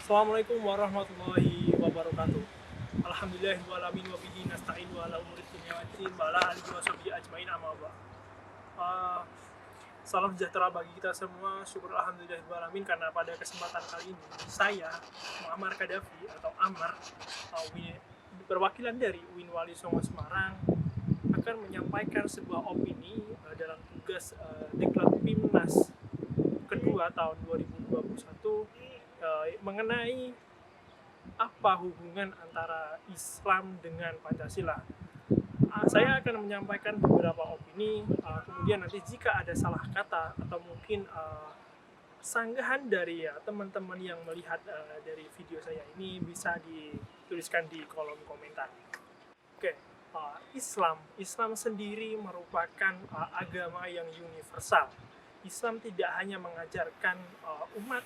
Assalamualaikum warahmatullahi wabarakatuh. Alhamdulillahirrahmanirrahim wa bihi nasta'in wa ala umuri dunya waddin wa ala alihi wa sahbihi ajmain amma ba'd. Uh, Salam sejahtera bagi kita semua. Syukur alhamdulillahirrahmanirrahim karena pada kesempatan kali ini saya Muammar Kadafi atau Ammar perwakilan dari UIN Wali Songo Semarang akan menyampaikan sebuah opini dalam tugas Diklat Pimnas kedua tahun 2021 mengenai apa hubungan antara Islam dengan Pancasila. Saya akan menyampaikan beberapa opini, kemudian nanti jika ada salah kata atau mungkin sanggahan dari teman-teman yang melihat dari video saya ini bisa dituliskan di kolom komentar. Oke, Islam sendiri merupakan agama yang universal. Islam tidak hanya mengajarkan umat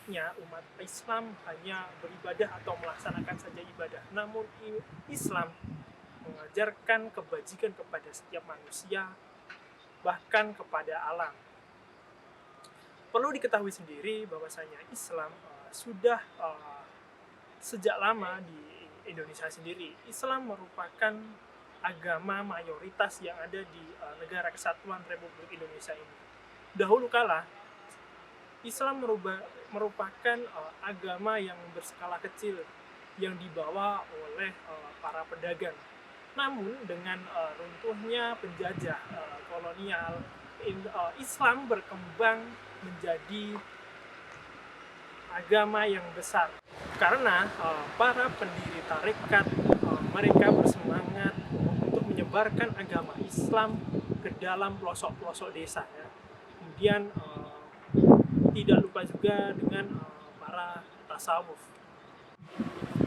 Islam hanya beribadah atau melaksanakan saja ibadah, namun Islam mengajarkan kebajikan kepada setiap manusia, bahkan kepada alam. Perlu diketahui sendiri bahwasanya Islam sudah sejak lama di Indonesia sendiri. Islam merupakan agama mayoritas yang ada di negara kesatuan Republik Indonesia ini. Dahulu kala, Islam merupakan agama yang berskala kecil yang dibawa oleh para pedagang. Namun dengan runtuhnya penjajah kolonial, Islam berkembang menjadi agama yang besar. Karena para pendiri tarekat mereka bersemangat untuk menyebarkan agama Islam ke dalam pelosok-pelosok desa. Kemudian tidak lupa juga dengan para tasawuf.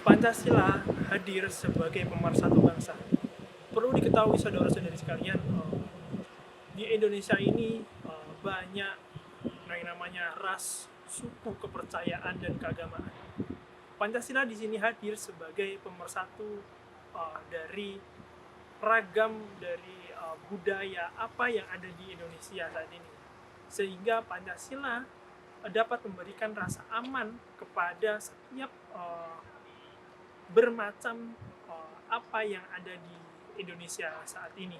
Pancasila hadir sebagai pemersatu bangsa. Perlu diketahui saudara-saudari sekalian, di Indonesia ini banyak yang namanya ras, suku, kepercayaan, dan keagamaan. Pancasila di sini hadir sebagai pemersatu dari ragam dari budaya apa yang ada di Indonesia saat ini. Sehingga Pancasila dapat memberikan rasa aman kepada setiap bermacam apa yang ada di Indonesia saat ini.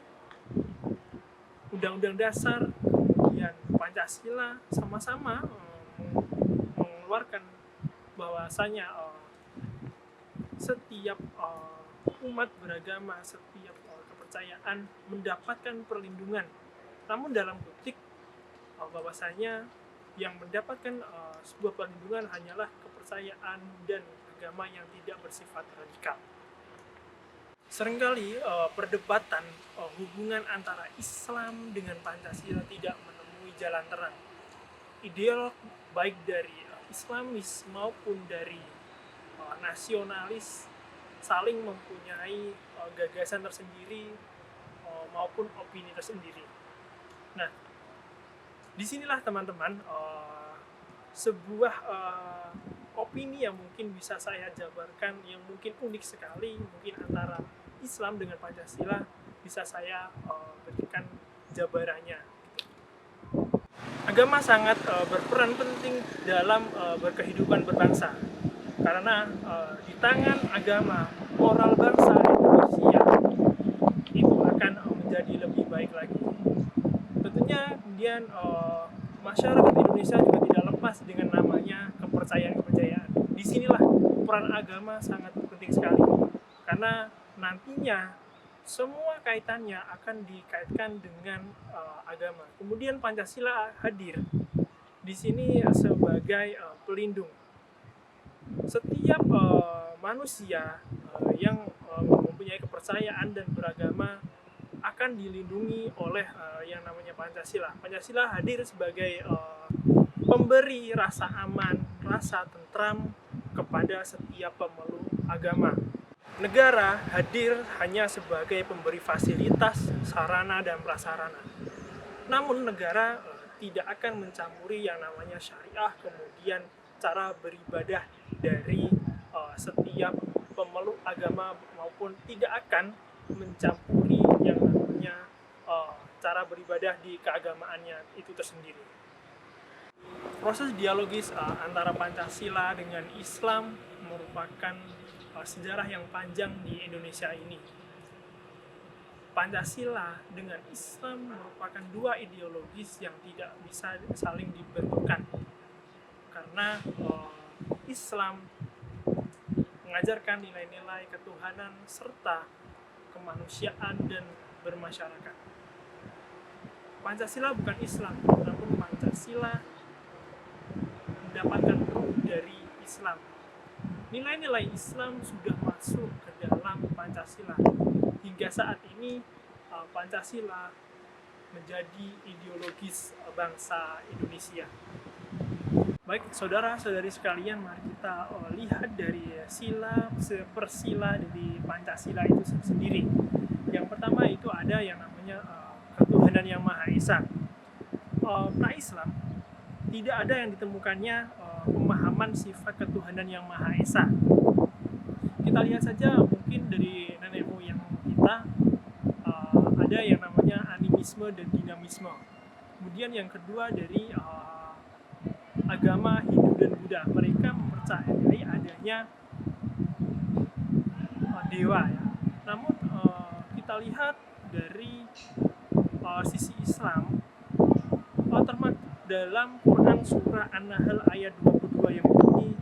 Undang-Undang Dasar, kemudian Pancasila sama-sama mengeluarkan bahwasanya setiap umat beragama, setiap kepercayaan mendapatkan perlindungan. Namun dalam kutip bahwasanya yang mendapatkan sebuah perlindungan hanyalah kepercayaan dan agama yang tidak bersifat radikal. Seringkali perdebatan hubungan antara Islam dengan Pancasila tidak menemui jalan terang. Ideolog baik dari Islamis maupun dari nasionalis saling mempunyai gagasan tersendiri maupun opini tersendiri. Nah, disinilah teman-teman sebuah opini yang mungkin bisa saya jabarkan yang mungkin unik sekali, mungkin antara Islam dengan Pancasila bisa saya berikan jabarannya. Agama sangat berperan penting dalam berkehidupan berbangsa, karena di tangan agama moral bangsa Indonesia itu akan menjadi lebih baik lagi. Tentunya kemudian masyarakat Indonesia juga tidak lepas dengan namanya kepercayaan-kepercayaan. Disinilah peran agama sangat penting sekali, karena nantinya semua kaitannya akan dikaitkan dengan agama. Kemudian Pancasila hadir di sini sebagai pelindung. Setiap manusia yang mempunyai kepercayaan dan beragama akan dilindungi oleh yang namanya Pancasila. Pancasila hadir sebagai pemberi rasa aman, rasa tentram kepada setiap pemeluk agama. Negara hadir hanya sebagai pemberi fasilitas, sarana, dan prasarana. Namun negara tidak akan mencampuri yang namanya syariah, kemudian cara beribadah dari setiap pemeluk agama, maupun tidak akan mencampuri yang namanya cara beribadah di keagamaannya itu tersendiri. Proses dialogis antara Pancasila dengan Islam merupakan sejarah yang panjang di Indonesia ini. Pancasila dengan Islam merupakan dua ideologis yang tidak bisa saling dibenturkan, karena Islam mengajarkan nilai-nilai ketuhanan serta kemanusiaan dan bermasyarakat. Pancasila bukan Islam, namun Pancasila mendapatkan ruh dari Islam. Nilai-nilai Islam sudah masuk ke dalam Pancasila. Hingga saat ini Pancasila menjadi ideologis bangsa Indonesia. Baik saudara-saudari sekalian, mari kita lihat dari sila per sila dari Pancasila itu sendiri. Yang pertama itu ada yang namanya ketuhanan yang Maha Esa. Pra-Islam tidak ada yang ditemukannya pemahaman sifat ketuhanan yang Maha Esa. Kita lihat saja mungkin dari nenek moyang kita ada yang namanya animisme dan dinamisme. Kemudian yang kedua dari agama Hindu dan Buddha, mereka mempercayai adanya dewa ya. Namun kita lihat dari sisi Islam termasuk dalam Quran surah An-Nahl ayat 22 yang bunyi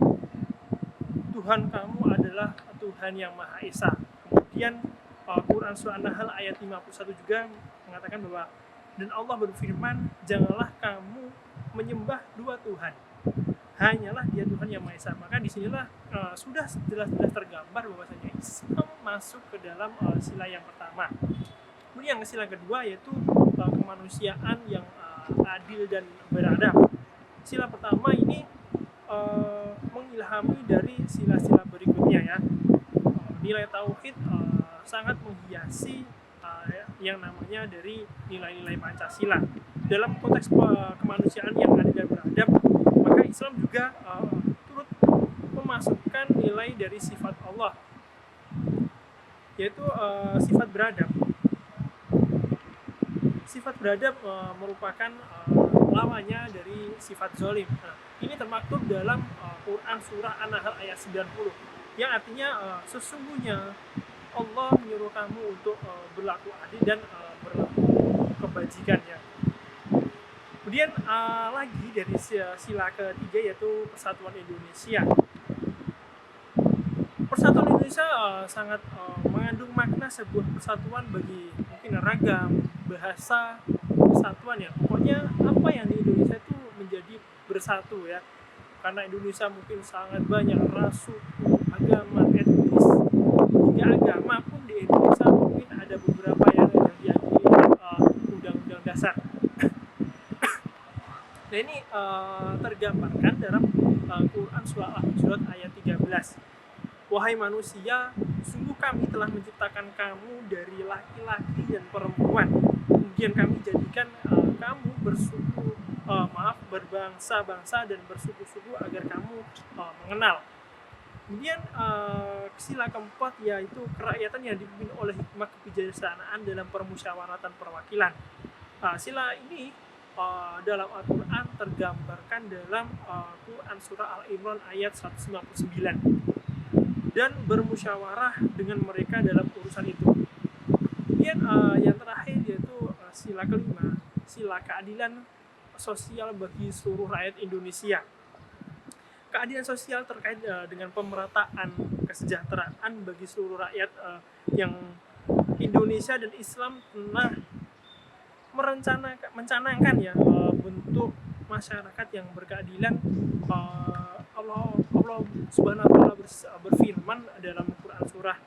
Tuhan kamu adalah Tuhan yang Maha Esa. Kemudian Quran surah An-Nahl ayat 51 juga mengatakan bahwa dan Allah berfirman janganlah kamu menyembah dua Tuhan, hanyalah Dia Tuhan yang Maha Esa. Maka disinilah sudah jelas-jelas tergambar bahwasanya Islam masuk ke dalam sila yang pertama. Kemudian yang sila kedua yaitu kemanusiaan yang adil dan beradab. Sila pertama ini mengilhami dari sila-sila berikutnya ya. Nilai tauhid sangat menghiasi yang namanya dari nilai-nilai Pancasila. Dalam konteks kemanusiaan yang adil dan beradab, maka Islam juga turut memasukkan nilai dari sifat Allah, yaitu sifat beradab. Sifat beradab merupakan lawannya dari sifat zolim. Nah, ini termaktub dalam Quran surah An-Nahl ayat 90 yang artinya sesungguhnya Allah menyuruh kamu untuk berlaku adil dan berlaku kebajikan ya. Kemudian lagi dari sila ketiga yaitu Persatuan Indonesia. Persatuan Indonesia sangat mengandung makna sebuah persatuan bagi mungkin ragam, bahasa, persatuan ya. Pokoknya apa yang di Indonesia itu menjadi bersatu ya. Karena Indonesia mungkin sangat banyak ras, suku, agama, etnis, hingga agama pun di Indonesia mungkin ada beberapa yang diakui undang-undang dasar. Nah ini tergambarkan dalam Quran surah Al-Hujurat ayat 13. Wahai manusia, sungguh kami telah menciptakan kamu dari laki-laki dan perempuan. Kemudian kami jadikan kamu berbangsa-bangsa dan bersuku-suku agar kamu mengenal. Kemudian sila keempat yaitu kerakyatan yang dipimpin oleh hikmah kebijaksanaan dalam permusyawaratan perwakilan. Sila ini dalam Al-Quran tergambarkan dalam Quran surah Al-Imran ayat 199. Dan bermusyawarah dengan mereka dalam urusan itu. Kemudian yang terakhir yaitu sila kelima, sila keadilan sosial bagi seluruh rakyat Indonesia. Keadilan sosial terkait dengan pemerataan kesejahteraan bagi seluruh rakyat yang Indonesia dan Islam pernah mencanangkan ya bentuk masyarakat yang berkeadilan. Allah Subhanahu wa taala berfirman dalam Quran surah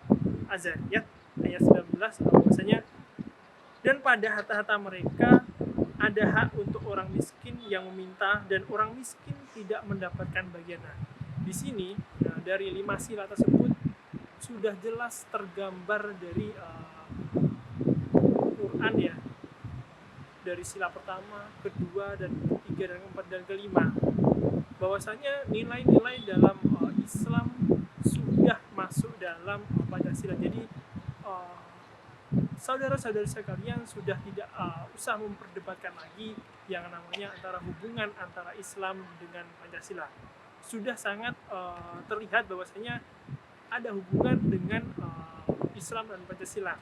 Az-Zariyat ayat 19 bahwasanya dan pada harta-harta mereka ada hak untuk orang miskin yang meminta dan orang miskin tidak mendapatkan bagian. Nah, di sini dari 5 sila tersebut sudah jelas tergambar dari Quran ya. Dari sila pertama, kedua, dan ketiga, dan keempat, dan kelima bahwasanya nilai-nilai dalam Islam sudah masuk dalam Pancasila. Jadi saudara-saudara sekalian sudah tidak usah memperdebatkan lagi yang namanya antara hubungan antara Islam dengan Pancasila. Sudah sangat terlihat bahwasanya ada hubungan dengan Islam dan Pancasila.